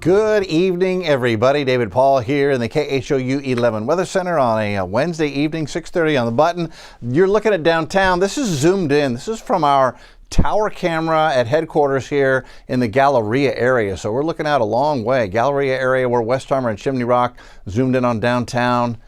Good evening, everybody. David Paul here in the KHOU 11 Weather Center on a Wednesday evening, 6:30 on the button. You're looking at downtown. This is zoomed in. This is from our tower camera at headquarters here in the Galleria area. So we're looking out a long way. Galleria area where West Armor and Chimney Rock zoomed in on downtown.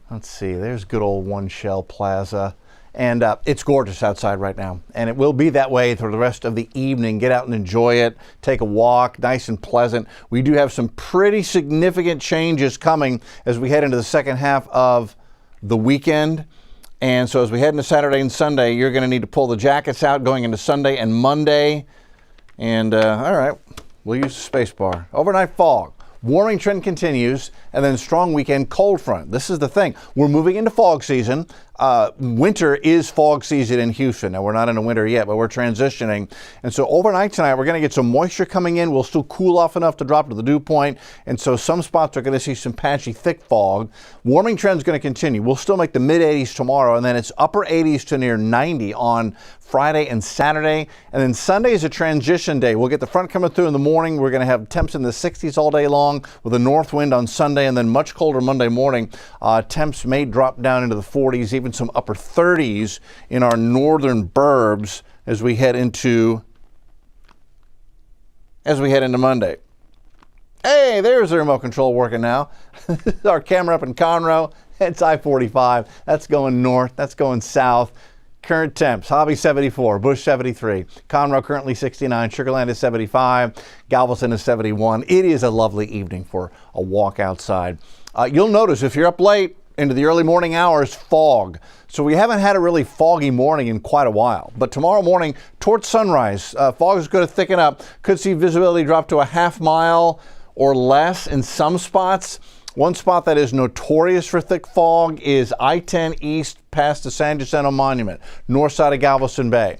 Let's see, there's good old One Shell Plaza. And it's gorgeous outside right now, and it will be that way for the rest of the evening. Get out and enjoy it. Take a walk, nice and pleasant. We do have some pretty significant changes coming as we head into the second half of the weekend. And so as we head into Saturday and Sunday, you're going to need to pull the jackets out going into Sunday and Monday. And all right, we'll use the space bar. Overnight fog. Warming trend continues, and then strong weekend cold front. This is the thing. We're moving into fog season. Winter is fog season in Houston. Now, we're not in a winter yet, but we're transitioning. And so overnight tonight, we're going to get some moisture coming in. We'll still cool off enough to drop to the dew point. And so some spots are going to see some patchy, thick fog. Warming trend is going to continue. We'll still make the mid-80s tomorrow, and then it's upper 80s to near 90 on Friday and Saturday. And then Sunday is a transition day. We'll get the front coming through in the morning. We're going to have temps in the 60s all day long with a north wind on Sunday, and then much colder Monday morning. Temps may drop down into the 40s, even some upper 30s in our northern burbs as we head into Monday. Hey, there's the remote control working now. Our camera up in Conroe. It's I-45. That's going north. That's going south. Current temps, Hobby 74, Bush 73, Conroe currently 69, Sugar Land is 75, Galveston is 71. It is a lovely evening for a walk outside. You'll notice if you're up late into the early morning hours, fog. So we haven't had a really foggy morning in quite a while. But tomorrow morning, towards sunrise, fog is going to thicken up. Could see visibility drop to a half mile or less in some spots. One spot that is notorious for thick fog is I-10 east past the San Jacinto Monument, north side of Galveston Bay.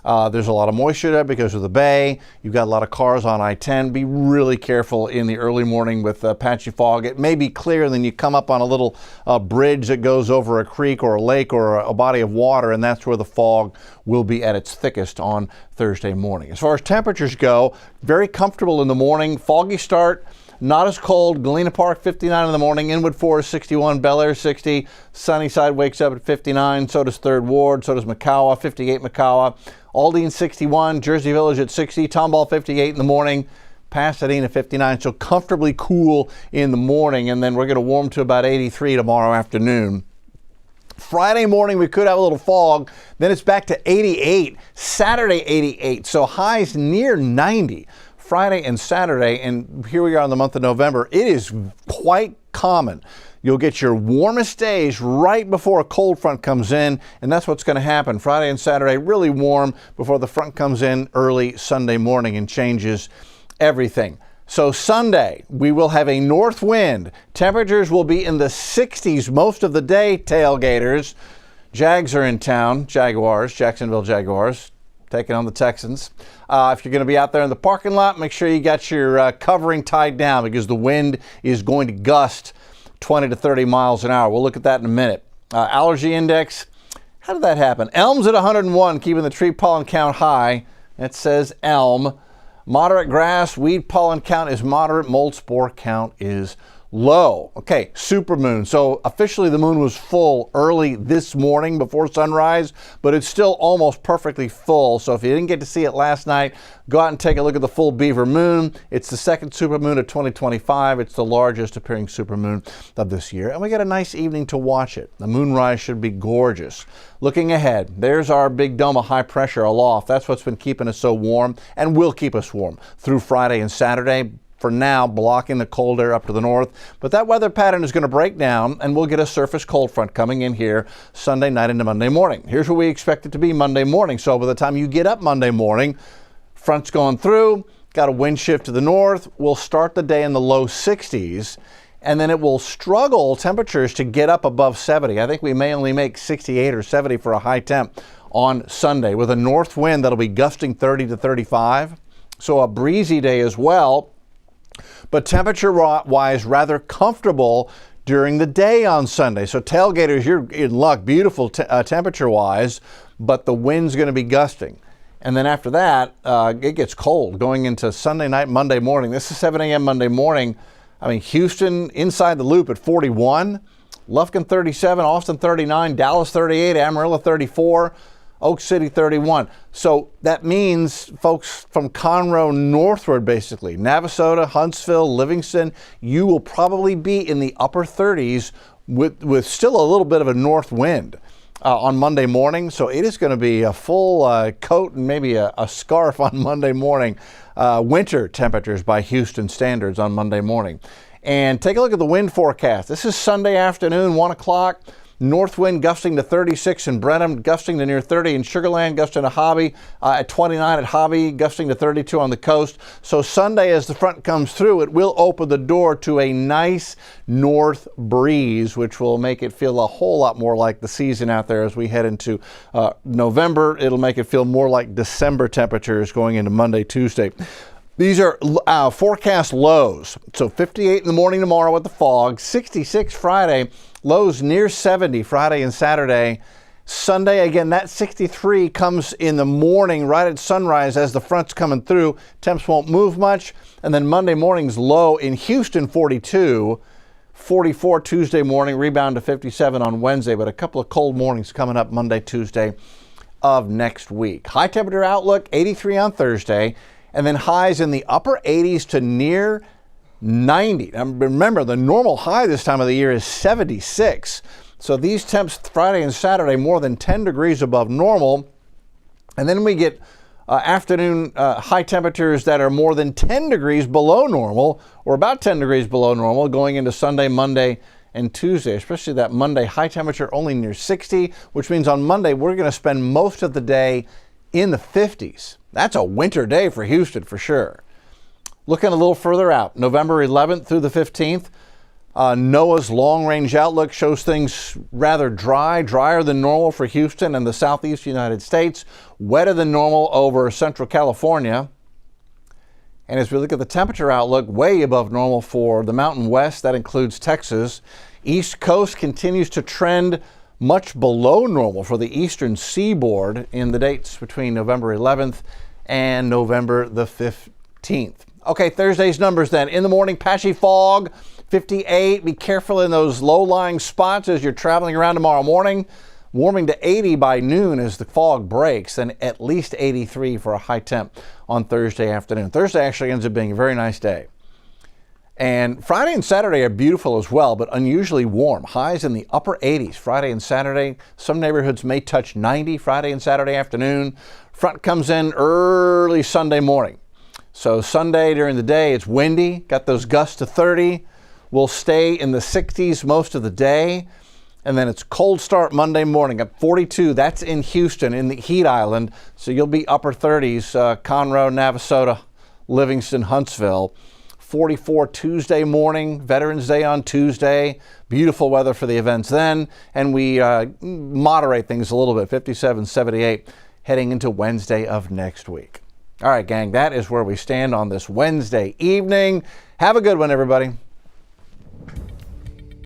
There's a lot of moisture there because of the bay. You've got a lot of cars on I-10. Be really careful in the early morning with patchy fog. It may be clear, and then you come up on a little bridge that goes over a creek or a lake or a body of water, and that's where the fog will be at its thickest on Thursday morning. As far as temperatures go, very comfortable in the morning. Foggy start. Not as cold. Galena Park, 59 in the morning. Inwood Forest, 61. Bel Air, 60. Sunnyside wakes up at 59. So does 3rd Ward. So does McCowa, 58 McCowa. Aldine, 61. Jersey Village at 60. Tomball, 58 in the morning. Pasadena, 59. So comfortably cool in the morning. And then we're going to warm to about 83 tomorrow afternoon. Friday morning, we could have a little fog. Then it's back to 88. Saturday, 88. So highs near 90. Friday and Saturday, and here we are in the month of November. It is quite common. You'll get your warmest days right before a cold front comes in, and that's what's going to happen. Friday and Saturday, really warm before the front comes in early Sunday morning and changes everything. So Sunday, we will have a north wind. Temperatures will be in the 60s most of the day, tailgaters. Jags are in town, Jaguars, Jacksonville Jaguars, taking on the Texans. If you're going to be out there in the parking lot, make sure you got your covering tied down because the wind is going to gust 20 to 30 miles an hour. We'll look at that in a minute. Allergy index, how did that happen? Elm's at 101, keeping the tree pollen count high. It says elm. Moderate grass, weed pollen count is moderate, mold spore count is low. Okay, supermoon. So officially the moon was full early this morning before sunrise, but it's still almost perfectly full. So if you didn't get to see it last night, go out and take a look at the full beaver moon. It's the second supermoon of 2025. It's the largest appearing supermoon of this year. And we got a nice evening to watch it. The moonrise should be gorgeous. Looking ahead, there's our big dome of high pressure aloft. That's what's been keeping us so warm and will keep us warm through Friday and Saturday. For now, blocking the cold air up to the north. But that weather pattern is going to break down, and we'll get a surface cold front coming in here Sunday night into Monday morning. Here's what we expect it to be Monday morning. So by the time you get up Monday morning, front's going through, got a wind shift to the north. We'll start the day in the low 60s, and then it will struggle temperatures to get up above 70. I think we may only make 68 or 70 for a high temp on Sunday with a north wind that'll be gusting 30 to 35. So a breezy day as well. But temperature-wise, rather comfortable during the day on Sunday. So tailgaters, you're in luck, beautiful temperature-wise, but the wind's going to be gusting. And then after that, it gets cold going into Sunday night, Monday morning. This is 7 a.m. Monday morning. I mean, Houston inside the loop at 41, Lufkin 37, Austin 39, Dallas 38, Amarillo 34, Oak City 31. So that means folks from Conroe northward, basically, Navasota, Huntsville, Livingston, you will probably be in the upper 30s with still a little bit of a north wind on Monday morning. So it is going to be a full coat and maybe a scarf on Monday morning. Winter temperatures by Houston standards on Monday morning. And take a look at the wind forecast. This is Sunday afternoon, 1 o'clock. North wind gusting to 36 in Brenham, gusting to near 30 in Sugar Land, gusting to Hobby at 29 at Hobby, gusting to 32 on the coast. So Sunday, as the front comes through, it will open the door to a nice north breeze, which will make it feel a whole lot more like the season out there as we head into November. It'll make it feel more like December temperatures going into Monday, Tuesday. These are forecast lows. So 58 in the morning tomorrow with the fog, 66 Friday, lows near 70 Friday and Saturday. Sunday, again, that 63 comes in the morning right at sunrise as the front's coming through. Temps won't move much. And then Monday morning's low in Houston, 42. 44 Tuesday morning, rebound to 57 on Wednesday, but a couple of cold mornings coming up Monday, Tuesday of next week. High temperature outlook, 83 on Thursday. And then highs in the upper 80s to near 90. Now remember, the normal high this time of the year is 76. So these temps Friday and Saturday more than 10 degrees above normal. And then we get afternoon high temperatures that are more than 10 degrees below normal, or about 10 degrees below normal, going into Sunday, Monday, and Tuesday, especially that Monday high temperature only near 60, which means on Monday we're going to spend most of the day in the 50s. That's a winter day for Houston for sure. Looking a little further out, November 11th through the 15th, NOAA's long-range outlook shows things rather dry, drier than normal for Houston and the southeast United States, wetter than normal over central California. And as we look at the temperature outlook, way above normal for the Mountain West, that includes Texas. East Coast continues to trend much below normal for the eastern seaboard in the dates between November 11th and November the 15th. Okay, Thursday's numbers then. In the morning, patchy fog, 58. Be careful in those low-lying spots as you're traveling around tomorrow morning. Warming to 80 by noon as the fog breaks, then at least 83 for a high temp on Thursday afternoon. Thursday actually ends up being a very nice day. And Friday and Saturday are beautiful as well, but unusually warm. Highs in the upper 80s Friday and Saturday. Some neighborhoods may touch 90 Friday and Saturday afternoon. Front comes in early Sunday morning. So Sunday during the day, it's windy, got those gusts to 30. We'll stay in the 60s most of the day. And then it's cold start Monday morning at 42. That's in Houston, in the Heat Island. So you'll be upper 30s, Conroe, Navasota, Livingston, Huntsville. 44 Tuesday morning, Veterans Day on Tuesday. Beautiful weather for the events then. And we moderate things a little bit, 57, 78, heading into Wednesday of next week. All right, gang, that is where we stand on this Wednesday evening. Have a good one, everybody.